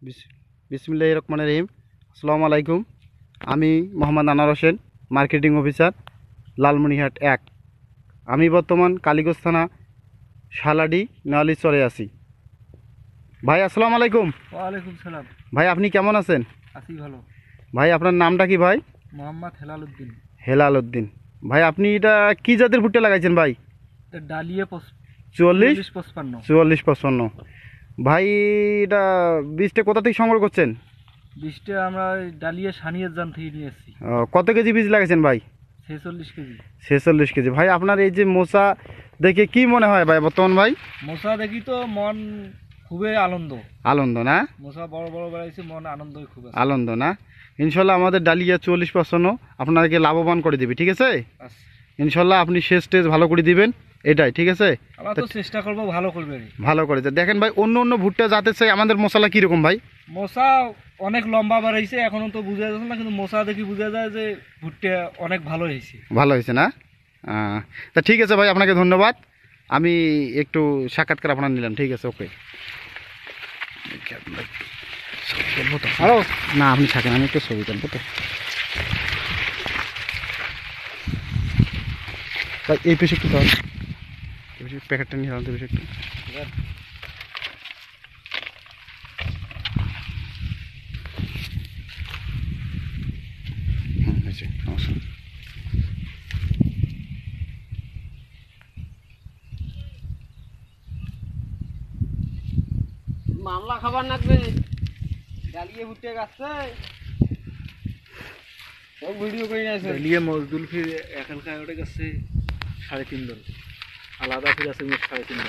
বিসমিল্লাহির রহমানির রহিম। আসসালামু আলাইকুম। আমি মোহাম্মদ আনোয়ার হোসেন, মার্কেটিং অফিসার, লালমনিরহাট 1। আমি বর্তমান কালীগঞ্জ থানা শালাডি নেওয়ালি চরে আছি। ভাই আসসালামু আলাইকুম। ওয়ালাইকুম সালাম। ভাই আপনি কেমন আছেন? আছি ভালো। ভাই আপনার নামটা কি ভাই? মোহাম্মদ হেলাল উদ্দিন। হেলাল উদ্দিন। ভাই আপনি এটা কি জাতের ভুট্টা লাগাইছেন ভাই? ডালিয়ে 44-55। ভাই এটা বীজটা কোথা থেকে সংগ্রহ করছেন? বীজটা আমরা ডালিয়ে সানিয়ে জান থেকে নিয়ে এসেছি। কত কেজি বীজ লাগাইছেন ভাই? 46 কেজি। 46 কেজি। ভাই আপনার এই যে মোচা দেখে কি মনে হয় ভাই বর্তমান ভাই? মোচা দেখি তো মন খুবই আনন্দ না? মোচা বড় বড় বেড়াইছে, মন আনন্দ খুব আনন্দ না? ইনশাল্লাহ আমাদের ডালিয়া 44-55 আপনাদেরকে লাভবান করে দিবে, ঠিক আছে? ইনশাল্লাহ আপনি শেষ স্টেজ ভালো করে দিবেন, এটাই ঠিক আছে। আমরা তো চেষ্টা করব ভালো করবে। ভালো করে দেখেন ভাই, অন্য অন্য ভুট্টা জাতের চাই আমাদের মশলা কিরকম ভাই? মোচা অনেক লম্বা বাড়াইছে, এখনো তো বোঝা যাচ্ছে না, কিন্তু মোচা দেখি বোঝা যায় যে ভুট্টা অনেক ভালো হয়েছে। ভালো হয়েছে না? তা ঠিক আছে ভাই, আপনাকে ধন্যবাদ। আমি একটু সাক্ষাৎকার আপনার নিলাম, ঠিক আছে, ওকে। হ্যালো, না আপনি থাকেন, আমি একটু ছবি তুলবো তো। এই পেশে একটু ধর, প্যাকেটটা নিয়ে হারাতে পেশে একটু। মামলা খাবার লাগবে, ডালিয়ে ভুট্টে গাছে সব ভিডিও করে নিয়েছে। ডালিয়ে মজদুল ফির এখানকার ওটা গাছে 3.5 টন, আলাদা ফির আছে 3.5 টন।